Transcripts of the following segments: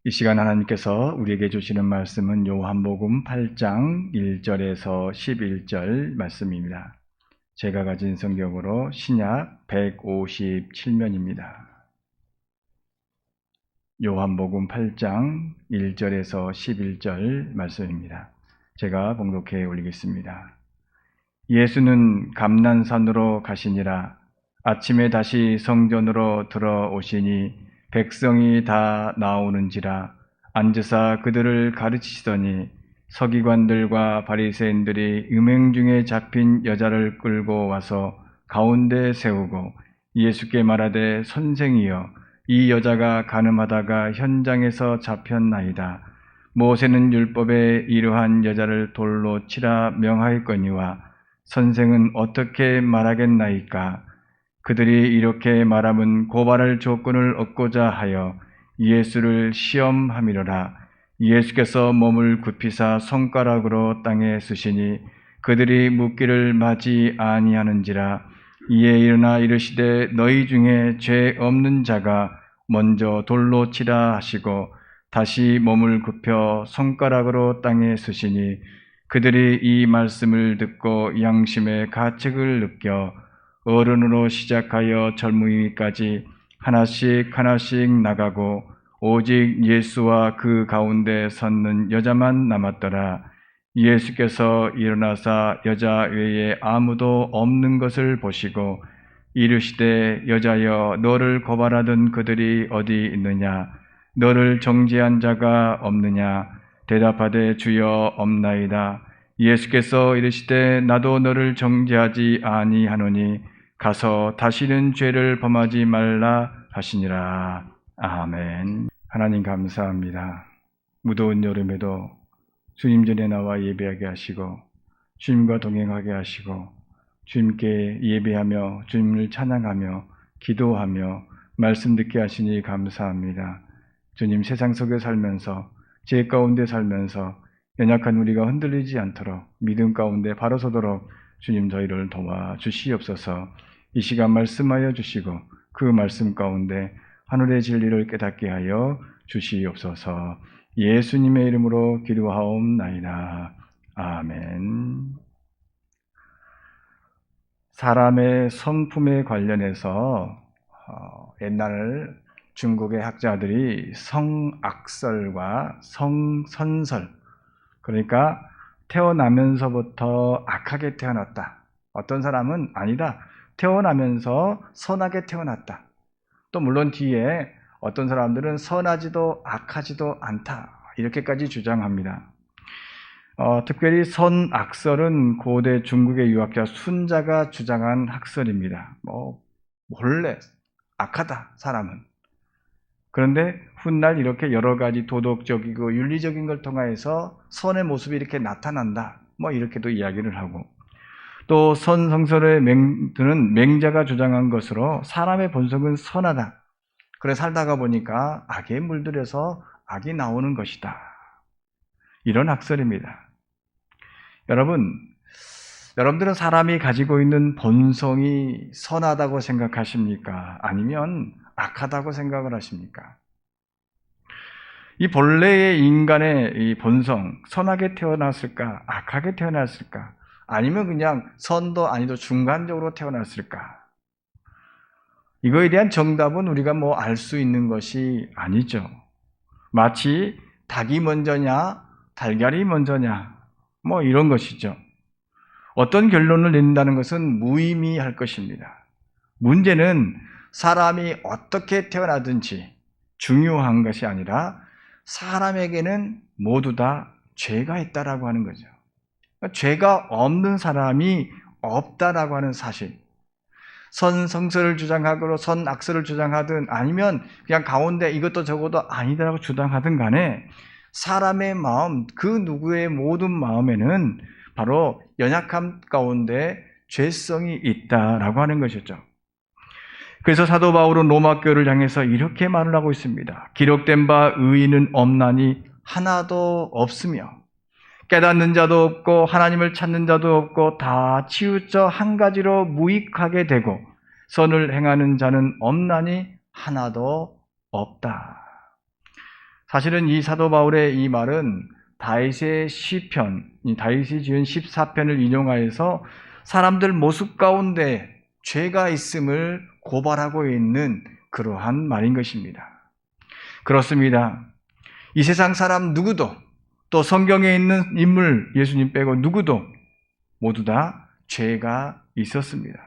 이 시간 하나님께서 우리에게 주시는 말씀은 요한복음 8장 1절에서 11절 말씀입니다. 제가 가진 성경으로 신약 157면입니다. 요한복음 8장 1절에서 11절 말씀입니다. 제가 봉독해 올리겠습니다. 예수는 감난산으로 가시니라. 아침에 다시 성전으로 들어오시니 백성이 다 나오는지라 앉으사 그들을 가르치시더니 서기관들과 바리새인들이 음행 중에 잡힌 여자를 끌고 와서 가운데 세우고 예수께 말하되 선생이여 이 여자가 간음하다가 현장에서 잡혔나이다. 모세는 율법에 이러한 여자를 돌로 치라 명하였거니와 선생은 어떻게 말하겠나이까? 그들이 이렇게 말함은 고발할 조건을 얻고자 하여 예수를 시험함이로라. 예수께서 몸을 굽히사 손가락으로 땅에 쓰시니 그들이 묻기를 마지 아니하는지라. 이에 일어나 이르시되 너희 중에 죄 없는 자가 먼저 돌로 치라 하시고 다시 몸을 굽혀 손가락으로 땅에 쓰시니 그들이 이 말씀을 듣고 양심의 가책을 느껴 어른으로 시작하여 젊은이까지 하나씩 나가고 오직 예수와 그 가운데 섰는 여자만 남았더라. 예수께서 일어나사 여자 외에 아무도 없는 것을 보시고 이르시되 여자여 너를 고발하던 그들이 어디 있느냐? 너를 정죄한 자가 없느냐? 대답하되 주여 없나이다. 예수께서 이르시되 나도 너를 정죄하지 아니하노니 가서 다시는 죄를 범하지 말라 하시니라. 아멘. 하나님 감사합니다. 무더운 여름에도 주님 전에 나와 예배하게 하시고 주님과 동행하게 하시고 주님께 예배하며 주님을 찬양하며 기도하며 말씀 듣게 하시니 감사합니다. 주님 세상 속에 살면서 죄 가운데 살면서 연약한 우리가 흔들리지 않도록 믿음 가운데 바로 서도록 주님 저희를 도와주시옵소서. 이 시간 말씀하여 주시고 그 말씀 가운데 하늘의 진리를 깨닫게 하여 주시옵소서. 예수님의 이름으로 기도하옵나이다. 아멘. 사람의 성품에 관련해서 옛날 중국의 학자들이 성악설과 성선설, 그러니까 태어나면서부터 악하게 태어났다. 어떤 사람은 아니다. 태어나면서 선하게 태어났다. 또 물론 뒤에 어떤 사람들은 선하지도 악하지도 않다. 이렇게까지 주장합니다. 특별히 선악설은 고대 중국의 유학자 순자가 주장한 학설입니다. 원래 악하다, 사람은. 그런데 훗날 이렇게 여러 가지 도덕적이고 윤리적인 걸 통해서 선의 모습이 이렇게 나타난다. 이렇게도 이야기를 하고. 또 선성설의 맹들은 맹자가 주장한 것으로 사람의 본성은 선하다. 그래 살다가 보니까 악에 물들여서 악이 나오는 것이다. 이런 학설입니다. 여러분들은 사람이 가지고 있는 본성이 선하다고 생각하십니까? 아니면 악하다고 생각을 하십니까? 이 본래의 인간의 이 본성, 선하게 태어났을까? 악하게 태어났을까? 아니면 그냥 선도 아니도 중간적으로 태어났을까? 이거에 대한 정답은 우리가 알 수 있는 것이 아니죠. 마치 닭이 먼저냐, 달걀이 먼저냐, 이런 것이죠. 어떤 결론을 낸다는 것은 무의미할 것입니다. 문제는 사람이 어떻게 태어나든지 중요한 것이 아니라 사람에게는 모두 다 죄가 있다라고 하는 거죠. 죄가 없는 사람이 없다라고 하는 사실. 선성설을 주장하고 선악설을 주장하든 아니면 그냥 가운데 이것도 저것도 아니다라고 주장하든 간에 사람의 마음, 그 누구의 모든 마음에는 바로 연약함 가운데 죄성이 있다라고 하는 것이죠. 그래서 사도 바울은 로마 교회를 향해서 이렇게 말을 하고 있습니다. 기록된 바 의인은 없나니 하나도 없으며 깨닫는 자도 없고 하나님을 찾는 자도 없고 다 치우쳐 한 가지로 무익하게 되고 선을 행하는 자는 없나니 하나도 없다. 사실은 이 사도 바울의 이 말은 다윗의 시편, 다윗이 지은 14편을 인용하여서 사람들 모습 가운데 죄가 있음을 고발하고 있는 그러한 말인 것입니다. 그렇습니다. 이 세상 사람 누구도, 또 성경에 있는 인물 예수님 빼고 누구도 모두 다 죄가 있었습니다.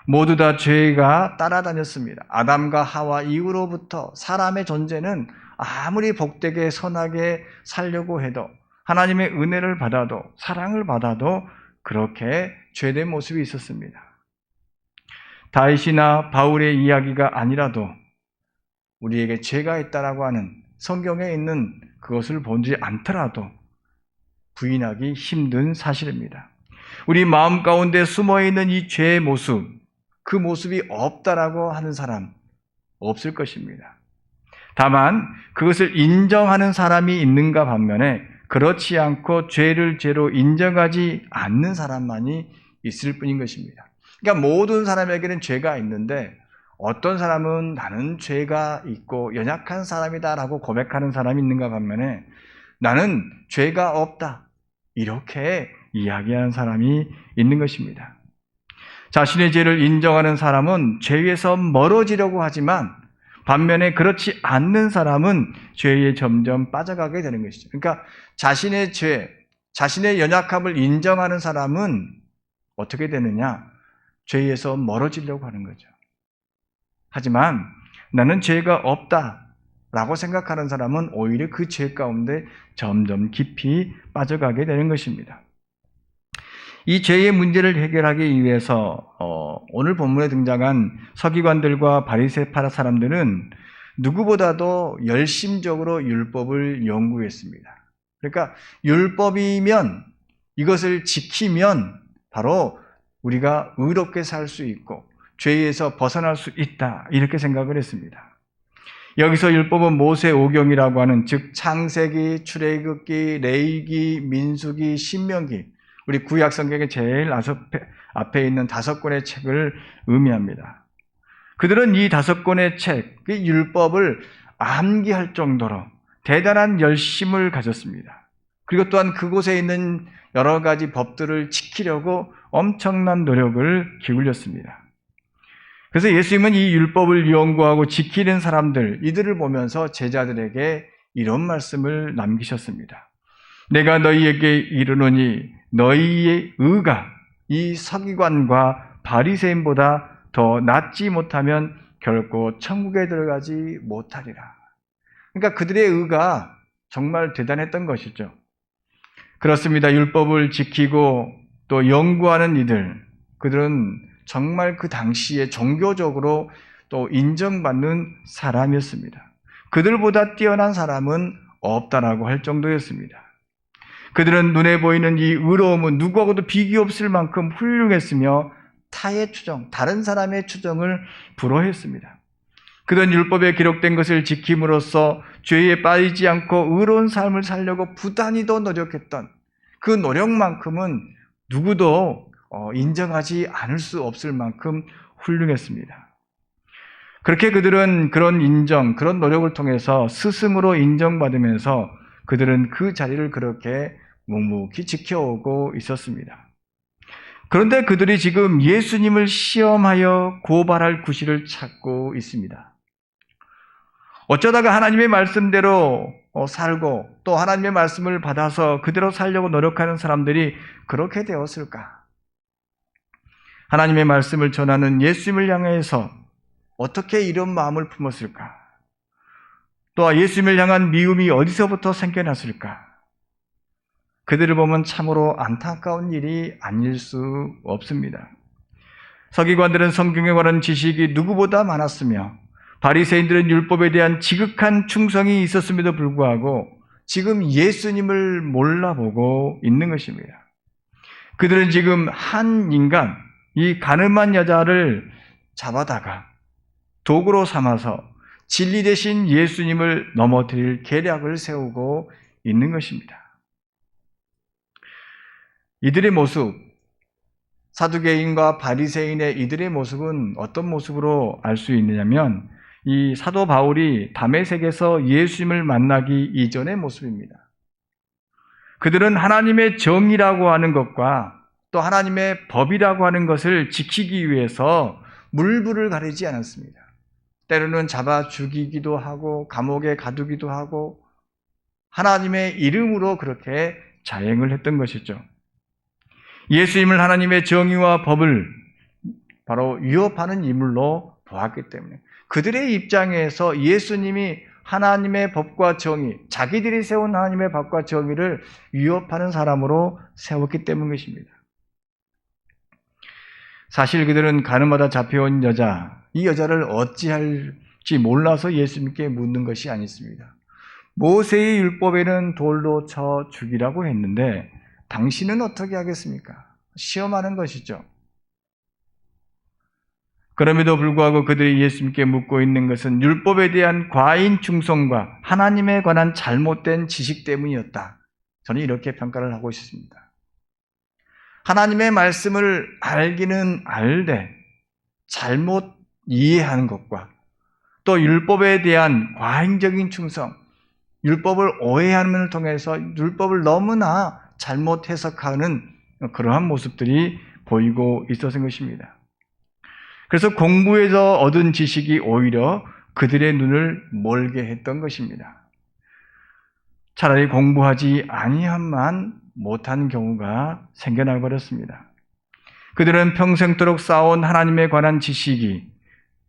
모두 다 죄가 따라다녔습니다. 아담과 하와 이후로부터 사람의 존재는 아무리 복되게 선하게 살려고 해도, 하나님의 은혜를 받아도, 사랑을 받아도 그렇게 죄된 모습이 있었습니다. 다윗이나 바울의 이야기가 아니라도 우리에게 죄가 있다라고 하는 성경에 있는 그것을 보지 않더라도 부인하기 힘든 사실입니다. 우리 마음 가운데 숨어있는 이 죄의 모습, 그 모습이 없다라고 하는 사람 없을 것입니다. 다만 그것을 인정하는 사람이 있는가 반면에 그렇지 않고 죄를 죄로 인정하지 않는 사람만이 있을 뿐인 것입니다. 그러니까 모든 사람에게는 죄가 있는데 어떤 사람은 나는 죄가 있고 연약한 사람이다라고 고백하는 사람이 있는가 반면에 나는 죄가 없다 이렇게 이야기하는 사람이 있는 것입니다. 자신의 죄를 인정하는 사람은 죄에서 멀어지려고 하지만 반면에 그렇지 않는 사람은 죄에 점점 빠져가게 되는 것이죠. 그러니까 자신의 죄, 자신의 연약함을 인정하는 사람은 어떻게 되느냐? 죄에서 멀어지려고 하는 거죠. 하지만 나는 죄가 없다라고 생각하는 사람은 오히려 그 죄 가운데 점점 깊이 빠져가게 되는 것입니다. 이 죄의 문제를 해결하기 위해서 오늘 본문에 등장한 서기관들과 바리새파 사람들은 누구보다도 열심적으로 율법을 연구했습니다. 그러니까 율법이면 이것을 지키면 바로 우리가 의롭게 살 수 있고 죄에서 벗어날 수 있다 이렇게 생각을 했습니다. 여기서 율법은 모세 오경이라고 하는 즉 창세기, 출애굽기, 레위기, 민수기, 신명기 우리 구약 성경의 제일 앞에 있는 5권의 책을 의미합니다. 그들은 이 5권의 책, 그 율법을 암기할 정도로 대단한 열심을 가졌습니다. 그리고 또한 그곳에 있는 여러 가지 법들을 지키려고 엄청난 노력을 기울였습니다. 그래서 예수님은 이 율법을 연구하고 지키는 사람들, 이들을 보면서 제자들에게 이런 말씀을 남기셨습니다. 내가 너희에게 이르노니 너희의 의가 이 서기관과 바리새인보다 더 낫지 못하면 결코 천국에 들어가지 못하리라. 그러니까 그들의 의가 정말 대단했던 것이죠. 그렇습니다. 율법을 지키고 또 연구하는 이들, 그들은 정말 그 당시에 종교적으로 또 인정받는 사람이었습니다. 그들보다 뛰어난 사람은 없다라고 할 정도였습니다. 그들은 눈에 보이는 이 의로움은 누구하고도 비교 없을 만큼 훌륭했으며 타의 추정, 다른 사람의 추정을 불허했습니다. 그들은 율법에 기록된 것을 지킴으로써 죄에 빠지지 않고 의로운 삶을 살려고 부단히도 노력했던 그 노력만큼은 누구도 인정하지 않을 수 없을 만큼 훌륭했습니다. 그렇게 그들은 그런 인정, 그런 노력을 통해서 스승으로 인정받으면서 그들은 그 자리를 그렇게 묵묵히 지켜오고 있었습니다. 그런데 그들이 지금 예수님을 시험하여 고발할 구실을 찾고 있습니다. 어쩌다가 하나님의 말씀대로 살고 또 하나님의 말씀을 받아서 그대로 살려고 노력하는 사람들이 그렇게 되었을까? 하나님의 말씀을 전하는 예수님을 향해서 어떻게 이런 마음을 품었을까? 또 예수님을 향한 미움이 어디서부터 생겨났을까? 그들을 보면 참으로 안타까운 일이 아닐 수 없습니다. 서기관들은 성경에 관한 지식이 누구보다 많았으며 바리새인들은 율법에 대한 지극한 충성이 있었음에도 불구하고 지금 예수님을 몰라보고 있는 것입니다. 그들은 지금 한 인간, 이 가늠한 여자를 잡아다가 도구로 삼아서 진리 대신 예수님을 넘어뜨릴 계략을 세우고 있는 것입니다. 이들의 모습, 사두개인과 바리새인의 이들의 모습은 어떤 모습으로 알 수 있느냐면 이 사도 바울이 다메섹에서 예수님을 만나기 이전의 모습입니다. 그들은 하나님의 정의라고 하는 것과 또 하나님의 법이라고 하는 것을 지키기 위해서 물불을 가리지 않았습니다. 때로는 잡아 죽이기도 하고 감옥에 가두기도 하고 하나님의 이름으로 그렇게 자행을 했던 것이죠. 예수님을 하나님의 정의와 법을 바로 위협하는 인물로 보았기 때문에 그들의 입장에서 예수님이 하나님의 법과 정의, 자기들이 세운 하나님의 법과 정의를 위협하는 사람으로 세웠기 때문인 것입니다. 사실 그들은 가늠하다 잡혀온 여자, 이 여자를 어찌할지 몰라서 예수님께 묻는 것이 아니었습니다. 모세의 율법에는 돌로 쳐 죽이라고 했는데 당신은 어떻게 하겠습니까? 시험하는 것이죠. 그럼에도 불구하고 그들이 예수님께 묻고 있는 것은 율법에 대한 과잉 충성과 하나님에 관한 잘못된 지식 때문이었다. 저는 이렇게 평가를 하고 있습니다. 하나님의 말씀을 알기는 알되 잘못 이해하는 것과 또 율법에 대한 과잉적인 충성, 율법을 오해함을 통해서 율법을 너무나 잘못 해석하는 그러한 모습들이 보이고 있었던 것입니다. 그래서 공부에서 얻은 지식이 오히려 그들의 눈을 멀게 했던 것입니다. 차라리 공부하지 아니함만 못한 경우가 생겨나 버렸습니다. 그들은 평생토록 쌓아온 하나님에 관한 지식이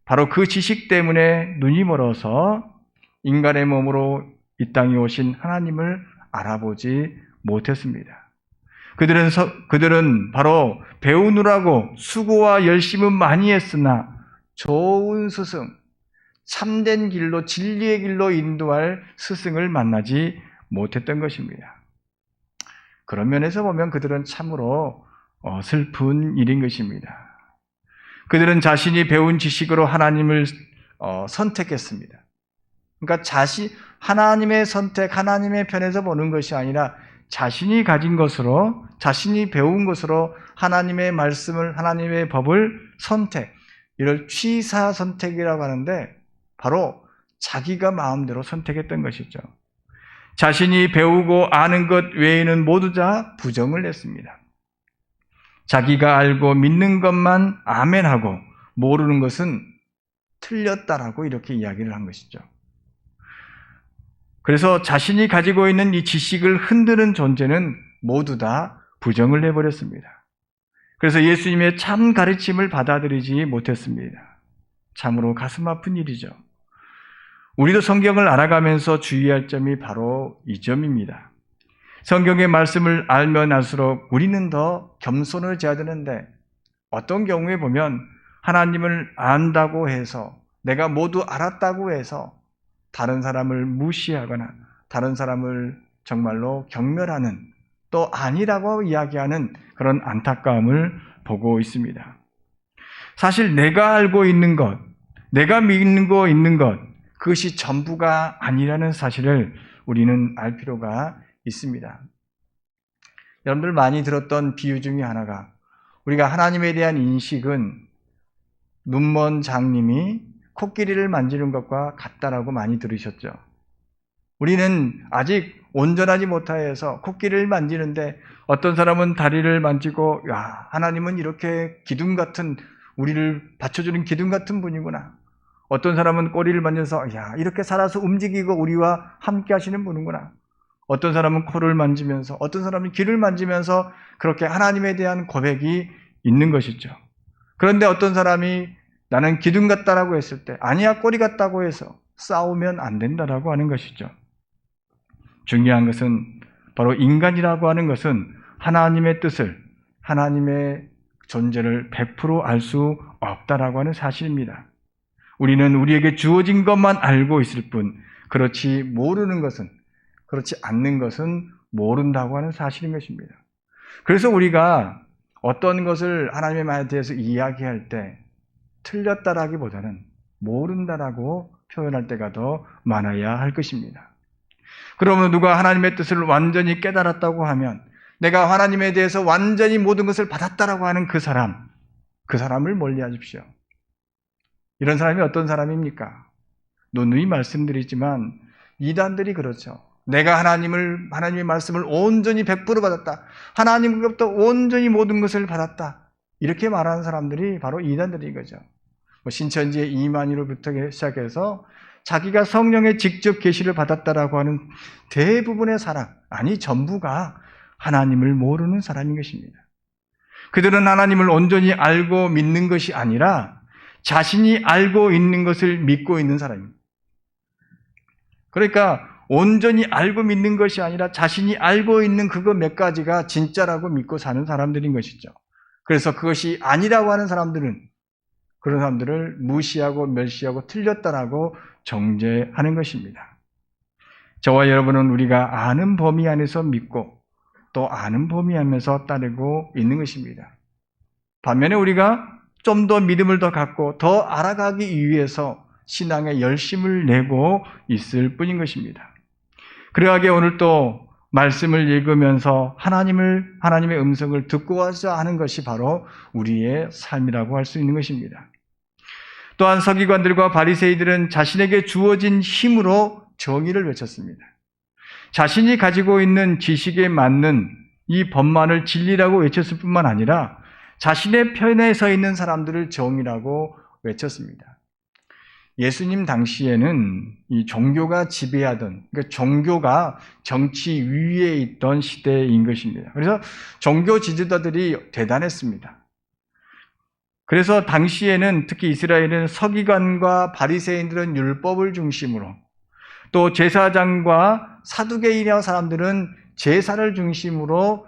바로 그 지식 때문에 눈이 멀어서 인간의 몸으로 이 땅에 오신 하나님을 알아보지 못했습니다. 그들은 바로 배우느라고 수고와 열심은 많이 했으나 좋은 스승, 참된 길로 진리의 길로 인도할 스승을 만나지 못했던 것입니다. 그런 면에서 보면 그들은 참으로 슬픈 일인 것입니다. 그들은 자신이 배운 지식으로 하나님을 선택했습니다. 그러니까 하나님의 선택, 하나님의 편에서 보는 것이 아니라 자신이 가진 것으로, 자신이 배운 것으로 하나님의 말씀을, 하나님의 법을 선택, 이를 취사 선택이라고 하는데 바로 자기가 마음대로 선택했던 것이죠. 자신이 배우고 아는 것 외에는 모두 다 부정을 했습니다. 자기가 알고 믿는 것만 아멘하고 모르는 것은 틀렸다라고 이렇게 이야기를 한 것이죠. 그래서 자신이 가지고 있는 이 지식을 흔드는 존재는 모두 다 부정을 해버렸습니다. 그래서 예수님의 참 가르침을 받아들이지 못했습니다. 참으로 가슴 아픈 일이죠. 우리도 성경을 알아가면서 주의할 점이 바로 이 점입니다. 성경의 말씀을 알면 알수록 우리는 더 겸손을 해야 되는데 어떤 경우에 보면 하나님을 안다고 해서 내가 모두 알았다고 해서 다른 사람을 무시하거나 다른 사람을 정말로 경멸하는 또 아니라고 이야기하는 그런 안타까움을 보고 있습니다. 사실 내가 알고 있는 것, 내가 믿고 있는 것, 그것이 전부가 아니라는 사실을 우리는 알 필요가 있습니다. 여러분들 많이 들었던 비유 중에 하나가 우리가 하나님에 대한 인식은 눈먼 장님이 코끼리를 만지는 것과 같다라고 많이 들으셨죠. 우리는 아직 온전하지 못하여서 코끼리를 만지는데 어떤 사람은 다리를 만지고 야, 하나님은 이렇게 기둥 같은 우리를 받쳐주는 기둥 같은 분이구나. 어떤 사람은 꼬리를 만져서 야, 이렇게 살아서 움직이고 우리와 함께 하시는 분이구나. 어떤 사람은 코를 만지면서 어떤 사람은 귀를 만지면서 그렇게 하나님에 대한 고백이 있는 것이죠. 그런데 어떤 사람이 나는 기둥 같다라고 했을 때 아니야 꼬리 같다고 해서 싸우면 안 된다라고 하는 것이죠. 중요한 것은 바로 인간이라고 하는 것은 하나님의 뜻을 하나님의 존재를 100% 알 수 없다라고 하는 사실입니다. 우리는 우리에게 주어진 것만 알고 있을 뿐 그렇지 모르는 것은 그렇지 않는 것은 모른다고 하는 사실인 것입니다. 그래서 우리가 어떤 것을 하나님의 말에 대해서 이야기할 때 틀렸다라기보다는 모른다라고 표현할 때가 더 많아야 할 것입니다. 그러면 누가 하나님의 뜻을 완전히 깨달았다고 하면 내가 하나님에 대해서 완전히 모든 것을 받았다라고 하는 그 사람을 멀리하십시오. 이런 사람이 어떤 사람입니까? 누누이 말씀드리지만 이단들이 그렇죠. 내가 하나님의 말씀을 온전히 100% 받았다. 하나님으로부터 온전히 모든 것을 받았다. 이렇게 말하는 사람들이 바로 이단들인 거죠. 신천지의 이만희로부터 시작해서 자기가 성령의 직접 계시를 받았다라고 하는 대부분의 사람, 아니 전부가 하나님을 모르는 사람인 것입니다. 그들은 하나님을 온전히 알고 믿는 것이 아니라 자신이 알고 있는 것을 믿고 있는 사람입니다. 그러니까 온전히 알고 믿는 것이 아니라 자신이 알고 있는 그거 몇 가지가 진짜라고 믿고 사는 사람들인 것이죠. 그래서 그것이 아니라고 하는 사람들은 그런 사람들을 무시하고 멸시하고 틀렸다라고 정죄하는 것입니다. 저와 여러분은 우리가 아는 범위 안에서 믿고 또 아는 범위 안에서 따르고 있는 것입니다. 반면에 우리가 좀 더 믿음을 더 갖고 더 알아가기 위해서 신앙에 열심을 내고 있을 뿐인 것입니다. 그러하게 오늘 또 말씀을 읽으면서 하나님의 음성을 듣고 와서 하는 것이 바로 우리의 삶이라고 할 수 있는 것입니다. 또한 서기관들과 바리새이들은 자신에게 주어진 힘으로 정의를 외쳤습니다. 자신이 가지고 있는 지식에 맞는 이 법만을 진리라고 외쳤을 뿐만 아니라 자신의 편에 서 있는 사람들을 정의라고 외쳤습니다. 예수님 당시에는 이 종교가 지배하던, 그러니까 종교가 정치 위에 있던 시대인 것입니다. 그래서 종교 지도자들이 대단했습니다. 그래서 당시에는 특히 이스라엘은 서기관과 바리새인들은 율법을 중심으로 또 제사장과 사두개인이라는 사람들은 제사를 중심으로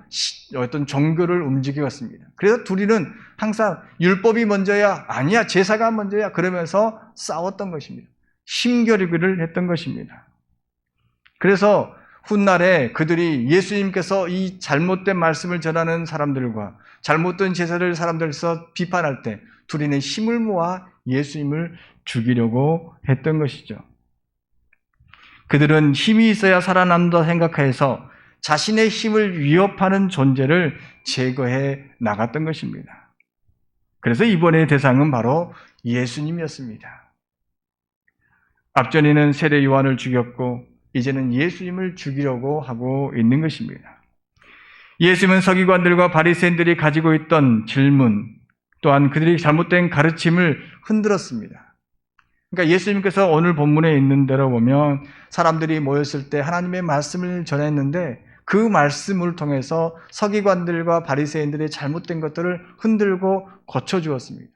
어떤 종교를 움직여왔습니다. 그래서 둘이는 항상 율법이 먼저야, 아니야, 제사가 먼저야, 그러면서 싸웠던 것입니다. 힘겨루기를 했던 것입니다. 그래서 훗날에 그들이 예수님께서 이 잘못된 말씀을 전하는 사람들과 잘못된 제사를 사람들에서 비판할 때 둘이는 힘을 모아 예수님을 죽이려고 했던 것이죠. 그들은 힘이 있어야 살아남는다 생각해서 자신의 힘을 위협하는 존재를 제거해 나갔던 것입니다. 그래서 이번의 대상은 바로 예수님이었습니다. 앞전에는 세례 요한을 죽였고 이제는 예수님을 죽이려고 하고 있는 것입니다. 예수님은 서기관들과 바리새인들이 가지고 있던 질문, 또한 그들이 잘못된 가르침을 흔들었습니다. 그러니까 예수님께서 오늘 본문에 있는 대로 보면 사람들이 모였을 때 하나님의 말씀을 전했는데 그 말씀을 통해서 서기관들과 바리새인들의 잘못된 것들을 흔들고 고쳐주었습니다.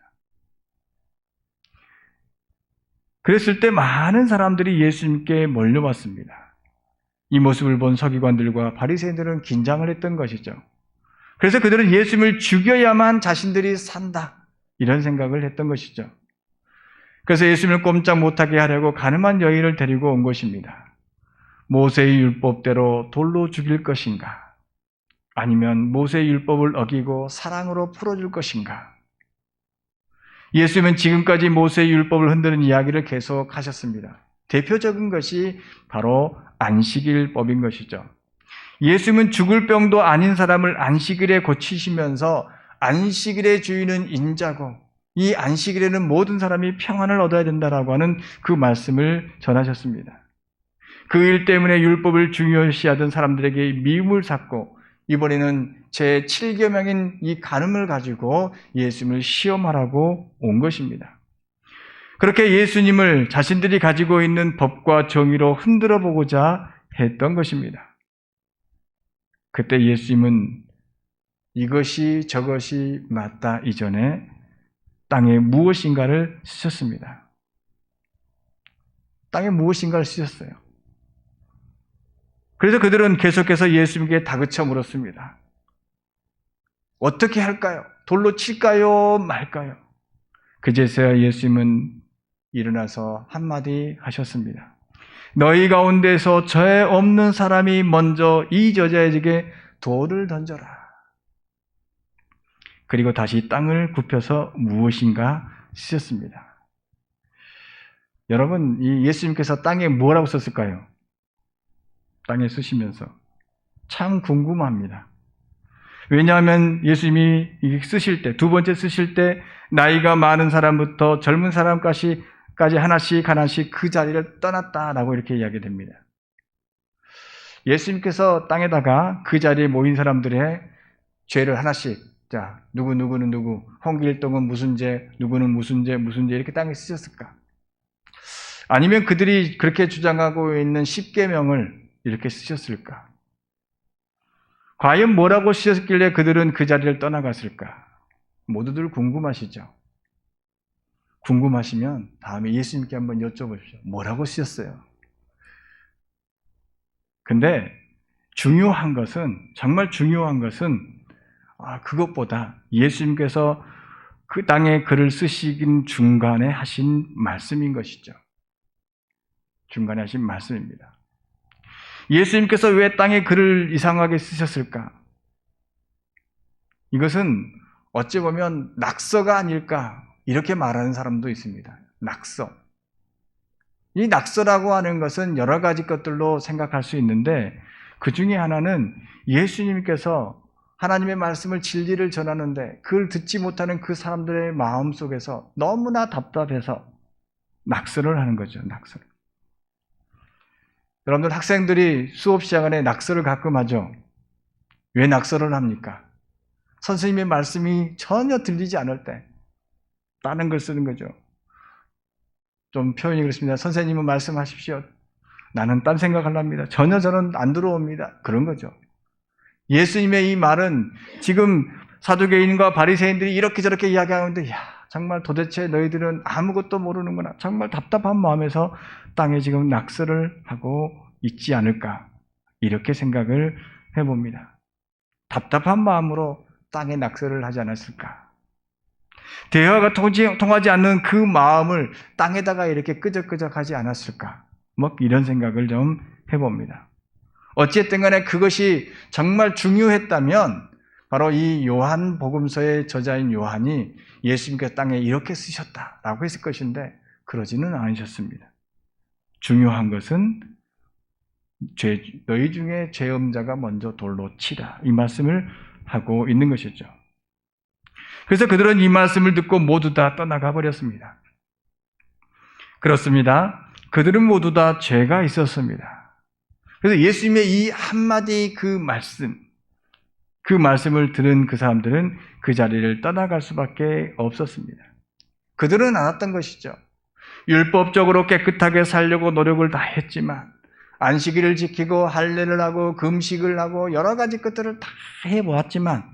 그랬을 때 많은 사람들이 예수님께 몰려왔습니다. 이 모습을 본 서기관들과 바리새인들은 긴장을 했던 것이죠. 그래서 그들은 예수님을 죽여야만 자신들이 산다, 이런 생각을 했던 것이죠. 그래서 예수님을 꼼짝 못하게 하려고 가늠한 여인을 데리고 온 것입니다. 모세의 율법대로 돌로 죽일 것인가? 아니면 모세의 율법을 어기고 사랑으로 풀어줄 것인가? 예수님은 지금까지 모세의 율법을 흔드는 이야기를 계속 하셨습니다. 대표적인 것이 바로 안식일법인 것이죠. 예수님은 죽을 병도 아닌 사람을 안식일에 고치시면서 안식일의 주인은 인자고 이 안식일에는 모든 사람이 평안을 얻어야 된다라고 하는 그 말씀을 전하셨습니다. 그 일 때문에 율법을 중요시하던 사람들에게 미움을 샀고 이번에는 제7계명인 이 간음을 가지고 예수님을 시험하라고 온 것입니다. 그렇게 예수님을 자신들이 가지고 있는 법과 정의로 흔들어 보고자 했던 것입니다. 그때 예수님은 이것이 저것이 맞다 이전에 땅에 무엇인가를 쓰셨습니다. 땅에 무엇인가를 쓰셨어요. 그래서 그들은 계속해서 예수님께 다그쳐 물었습니다. 어떻게 할까요? 돌로 칠까요? 말까요? 그제서야 예수님은 일어나서 한마디 하셨습니다. 너희 가운데서 죄 없는 사람이 먼저 이 저자에게 돌을 던져라. 그리고 다시 땅을 굽혀서 무엇인가 쓰셨습니다. 여러분, 이 예수님께서 땅에 뭐라고 썼을까요? 땅에 쓰시면서 참 궁금합니다. 왜냐하면 예수님이 쓰실 때, 두 번째 쓰실 때 나이가 많은 사람부터 젊은 사람까지 까지 하나씩 하나씩 그 자리를 떠났다라고 이렇게 이야기됩니다. 예수님께서 땅에다가 그 자리에 모인 사람들의 죄를 하나씩, 자, 누구는 누구, 홍길동은 무슨 죄, 누구는 무슨 죄 이렇게 땅에 쓰셨을까? 아니면 그들이 그렇게 주장하고 있는 십계명을 이렇게 쓰셨을까? 과연 뭐라고 쓰셨길래 그들은 그 자리를 떠나갔을까? 모두들 궁금하시죠? 궁금하시면 다음에 예수님께 한번 여쭤보십시오. 뭐라고 쓰셨어요? 근데 중요한 것은, 정말 중요한 것은 그것보다 예수님께서 그 땅에 글을 쓰시긴 중간에 하신 말씀인 것이죠. 중간에 하신 말씀입니다. 예수님께서 왜 땅에 글을 이상하게 쓰셨을까? 이것은 어찌 보면 낙서가 아닐까 이렇게 말하는 사람도 있습니다. 낙서. 이 낙서라고 하는 것은 여러 가지 것들로 생각할 수 있는데 그 중에 하나는 예수님께서 하나님의 말씀을 진리를 전하는데 그걸 듣지 못하는 그 사람들의 마음 속에서 너무나 답답해서 낙서를 하는 거죠. 낙서를. 여러분들 학생들이 수업 시간에 낙서를 가끔 하죠. 왜 낙서를 합니까? 선생님의 말씀이 전혀 들리지 않을 때 다른 걸 쓰는 거죠. 좀 표현이 그렇습니다. 선생님은 말씀하십시오. 나는 딴 생각하랍니다. 전혀 저는 안 들어옵니다. 그런 거죠. 예수님의 이 말은 지금 사두개인과 바리새인들이 이렇게 저렇게 이야기하는데 정말 도대체 너희들은 아무것도 모르는구나. 정말 답답한 마음에서 땅에 지금 낙서를 하고 있지 않을까. 이렇게 생각을 해봅니다. 답답한 마음으로 땅에 낙서를 하지 않았을까. 대화가 통하지 않는 그 마음을 땅에다가 이렇게 끄적끄적하지 않았을까. 이런 생각을 좀 해봅니다. 어쨌든 간에 그것이 정말 중요했다면 바로 이 요한복음서의 저자인 요한이 예수님께서 땅에 이렇게 쓰셨다라고 했을 것인데 그러지는 않으셨습니다. 중요한 것은 너희 중에 죄 없는 자가 먼저 돌로 치라. 이 말씀을 하고 있는 것이죠. 그래서 그들은 이 말씀을 듣고 모두 다 떠나가 버렸습니다. 그렇습니다. 그들은 모두 다 죄가 있었습니다. 그래서 예수님의 이 한마디 그 말씀을 들은 그 사람들은 그 자리를 떠나갈 수밖에 없었습니다. 그들은 알았던 것이죠. 율법적으로 깨끗하게 살려고 노력을 다 했지만 안식일을 지키고 할례를 하고 금식을 하고 여러 가지 것들을 다 해보았지만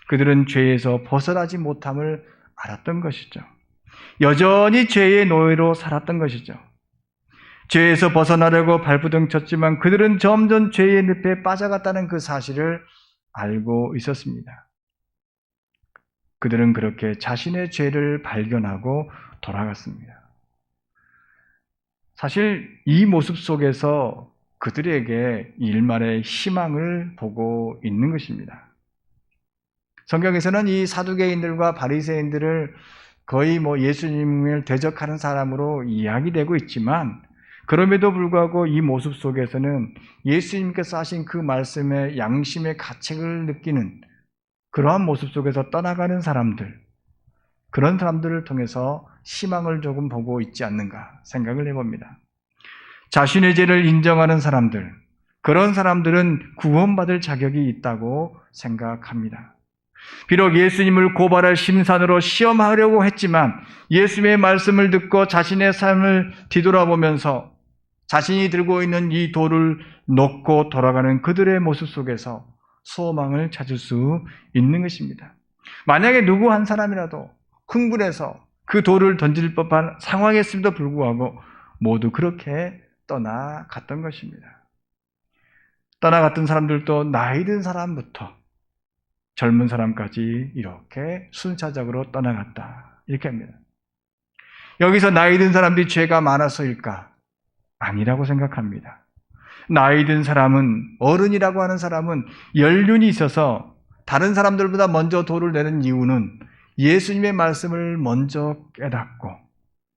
그들은 죄에서 벗어나지 못함을 알았던 것이죠. 여전히 죄의 노예로 살았던 것이죠. 죄에서 벗어나려고 발부둥 쳤지만 그들은 점점 죄의 늪에 빠져갔다는 그 사실을 알고 있었습니다. 그들은 그렇게 자신의 죄를 발견하고 돌아갔습니다. 사실 이 모습 속에서 그들에게 일말의 희망을 보고 있는 것입니다. 성경에서는 이 사두개인들과 바리새인들을 거의 예수님을 대적하는 사람으로 이야기되고 있지만 그럼에도 불구하고 이 모습 속에서는 예수님께서 하신 그 말씀의 양심의 가책을 느끼는 그러한 모습 속에서 떠나가는 사람들, 그런 사람들을 통해서 희망을 조금 보고 있지 않는가 생각을 해봅니다. 자신의 죄를 인정하는 사람들, 그런 사람들은 구원받을 자격이 있다고 생각합니다. 비록 예수님을 고발할 심산으로 시험하려고 했지만 예수님의 말씀을 듣고 자신의 삶을 뒤돌아보면서 자신이 들고 있는 이 돌을 놓고 돌아가는 그들의 모습 속에서 소망을 찾을 수 있는 것입니다. 만약에 누구 한 사람이라도 흥분해서 그 돌을 던질 법한 상황이었음에도 불구하고 모두 그렇게 떠나갔던 것입니다. 떠나갔던 사람들도 나이 든 사람부터 젊은 사람까지 이렇게 순차적으로 떠나갔다. 이렇게 합니다. 여기서 나이 든 사람들이 죄가 많아서일까? 아니라고 생각합니다. 나이 든 사람은, 어른이라고 하는 사람은 연륜이 있어서 다른 사람들보다 먼저 돌을 내는 이유는 예수님의 말씀을 먼저 깨닫고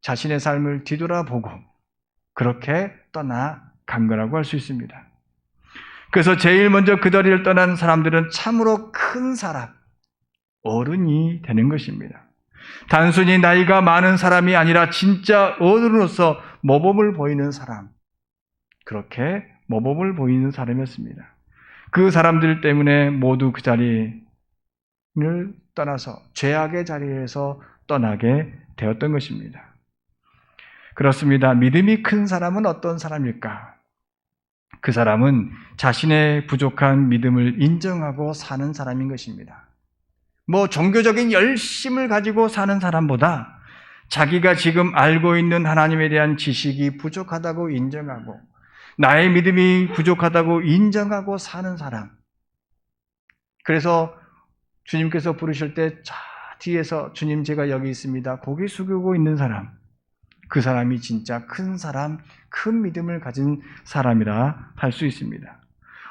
자신의 삶을 뒤돌아보고 그렇게 떠나간 거라고 할 수 있습니다. 그래서 제일 먼저 그 자리를 떠난 사람들은 참으로 큰 사람, 어른이 되는 것입니다. 단순히 나이가 많은 사람이 아니라 진짜 어른으로서 모범을 보이는 사람, 그렇게 모범을 보이는 사람이었습니다. 그 사람들 때문에 모두 그 자리를 떠나서 죄악의 자리에서 떠나게 되었던 것입니다. 그렇습니다. 믿음이 큰 사람은 어떤 사람일까? 그 사람은 자신의 부족한 믿음을 인정하고 사는 사람인 것입니다. 종교적인 열심을 가지고 사는 사람보다 자기가 지금 알고 있는 하나님에 대한 지식이 부족하다고 인정하고 나의 믿음이 부족하다고 인정하고 사는 사람. 그래서 주님께서 부르실 때 저 뒤에서 주님 제가 여기 있습니다. 고개 숙이고 있는 사람. 그 사람이 진짜 큰 사람, 큰 믿음을 가진 사람이라 할 수 있습니다.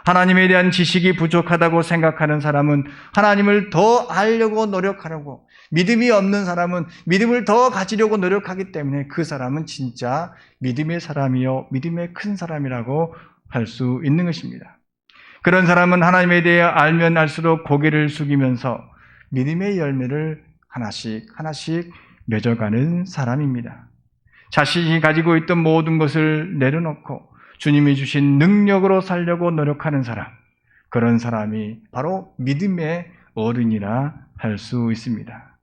하나님에 대한 지식이 부족하다고 생각하는 사람은 하나님을 더 알려고 노력하려고, 믿음이 없는 사람은 믿음을 더 가지려고 노력하기 때문에 그 사람은 진짜 믿음의 사람이요, 믿음의 큰 사람이라고 할 수 있는 것입니다. 그런 사람은 하나님에 대해 알면 알수록 고개를 숙이면서 믿음의 열매를 하나씩 맺어가는 사람입니다. 자신이 가지고 있던 모든 것을 내려놓고 주님이 주신 능력으로 살려고 노력하는 사람, 그런 사람이 바로 믿음의 어른이라 할 수 있습니다.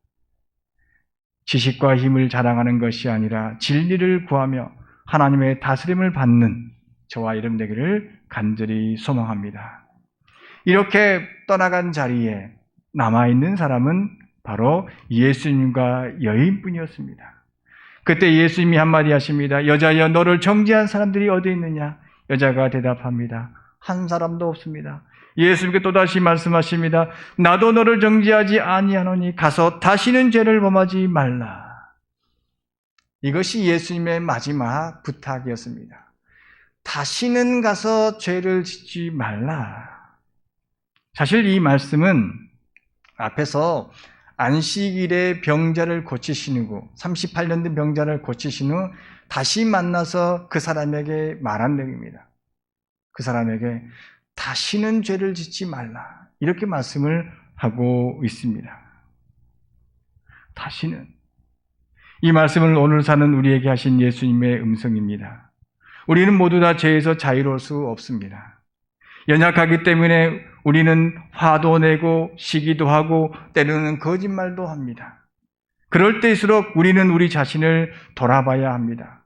지식과 힘을 자랑하는 것이 아니라 진리를 구하며 하나님의 다스림을 받는 저와 여러분 되기를 간절히 소망합니다. 이렇게 떠나간 자리에 남아있는 사람은 바로 예수님과 여인뿐이었습니다. 그때 예수님이 한마디 하십니다. 여자여 너를 정죄한 사람들이 어디 있느냐? 여자가 대답합니다. 한 사람도 없습니다. 예수님께 또다시 말씀하십니다. 나도 너를 정죄하지 아니하노니 가서 다시는 죄를 범하지 말라. 이것이 예수님의 마지막 부탁이었습니다. 다시는 가서 죄를 짓지 말라. 사실 이 말씀은 앞에서 안식일에 병자를 고치신 후 38년 된 병자를 고치신 후 다시 만나서 그 사람에게 말한 내용입니다. 그 사람에게 다시는 죄를 짓지 말라 이렇게 말씀을 하고 있습니다. 다시는 이 말씀을 오늘 사는 우리에게 하신 예수님의 음성입니다. 우리는 모두 다 죄에서 자유로울 수 없습니다. 연약하기 때문에 우리는 화도 내고 시기도 하고 때로는 거짓말도 합니다. 그럴 때일수록 우리는 우리 자신을 돌아봐야 합니다.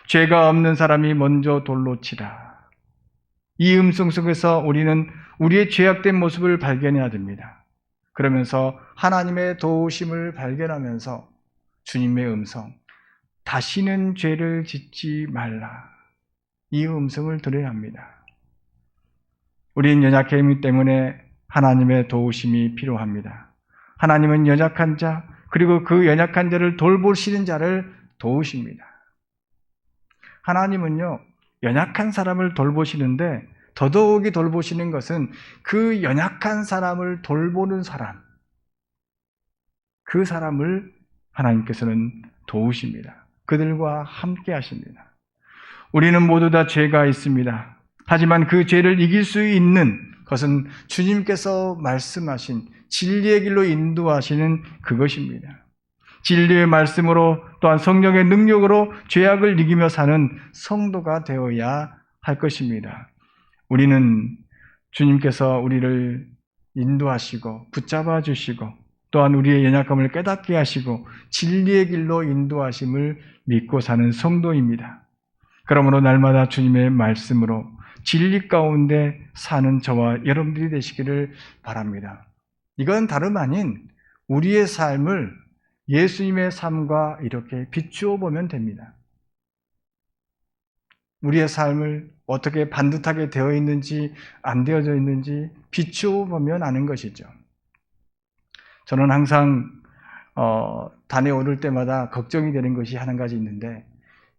죄가 없는 사람이 먼저 돌로 치라. 이 음성 속에서 우리는 우리의 죄악된 모습을 발견해야 됩니다. 그러면서 하나님의 도우심을 발견하면서 주님의 음성, 다시는 죄를 짓지 말라. 이 음성을 들어야 합니다. 우리는 연약함이기 때문에 하나님의 도우심이 필요합니다. 하나님은 연약한 자, 그리고 그 연약한 자를 돌보시는 자를 도우십니다. 하나님은요, 연약한 사람을 돌보시는데 더더욱이 돌보시는 것은 그 연약한 사람을 돌보는 사람, 그 사람을 하나님께서는 도우십니다. 그들과 함께 하십니다. 우리는 모두 다 죄가 있습니다. 하지만 그 죄를 이길 수 있는 것은 주님께서 말씀하신 진리의 길로 인도하시는 그것입니다. 진리의 말씀으로 또한 성령의 능력으로 죄악을 이기며 사는 성도가 되어야 할 것입니다. 우리는 주님께서 우리를 인도하시고 붙잡아 주시고 또한 우리의 연약함을 깨닫게 하시고 진리의 길로 인도하심을 믿고 사는 성도입니다. 그러므로 날마다 주님의 말씀으로 진리 가운데 사는 저와 여러분들이 되시기를 바랍니다. 이건 다름 아닌 우리의 삶을 예수님의 삶과 이렇게 비추어 보면 됩니다. 우리의 삶을 어떻게 반듯하게 되어 있는지 안 되어져 있는지 비추어 보면 아는 것이죠. 저는 항상 단에 오를 때마다 걱정이 되는 것이 한 가지 있는데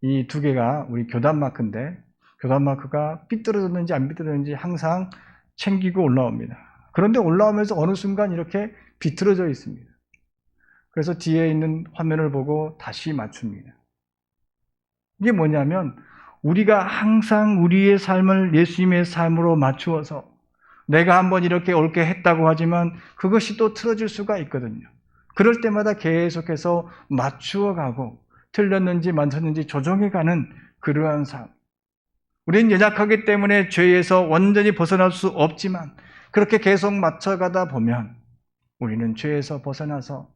이 두 개가 우리 교단 마크인데 교단 마크가 삐뚤어졌는지 안 삐뚤어졌는지 항상 챙기고 올라옵니다. 그런데 올라오면서 어느 순간 이렇게 비틀어져 있습니다. 그래서 뒤에 있는 화면을 보고 다시 맞춥니다. 이게 뭐냐면 우리가 항상 우리의 삶을 예수님의 삶으로 맞추어서 내가 한번 이렇게 옳게 했다고 하지만 그것이 또 틀어질 수가 있거든요. 그럴 때마다 계속해서 맞추어가고 틀렸는지 맞췄는지 조정해가는 그러한 삶. 우리는 연약하기 때문에 죄에서 완전히 벗어날 수 없지만 그렇게 계속 맞춰가다 보면 우리는 죄에서 벗어나서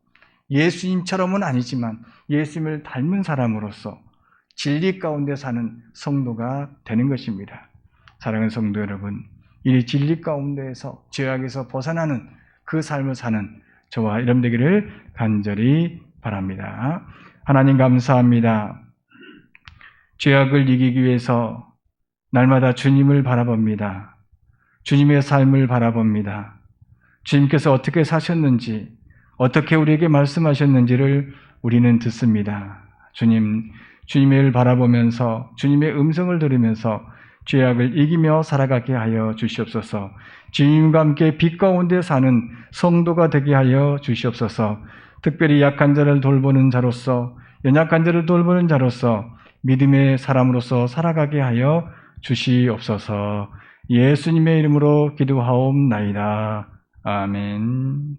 예수님처럼은 아니지만 예수님을 닮은 사람으로서 진리 가운데 사는 성도가 되는 것입니다. 사랑하는 성도 여러분, 이 진리 가운데에서 죄악에서 벗어나는 그 삶을 사는 저와 여러분 되기를 간절히 바랍니다. 하나님 감사합니다. 죄악을 이기기 위해서 날마다 주님을 바라봅니다. 주님의 삶을 바라봅니다. 주님께서 어떻게 사셨는지, 어떻게 우리에게 말씀하셨는지를 우리는 듣습니다. 주님을 바라보면서 주님의 음성을 들으면서 죄악을 이기며 살아가게 하여 주시옵소서. 주님과 함께 빛 가운데 사는 성도가 되게 하여 주시옵소서. 특별히 약한 자를 돌보는 자로서, 연약한 자를 돌보는 자로서 믿음의 사람으로서 살아가게 하여 주시옵소서. 예수님의 이름으로 기도하옵나이다. 아멘.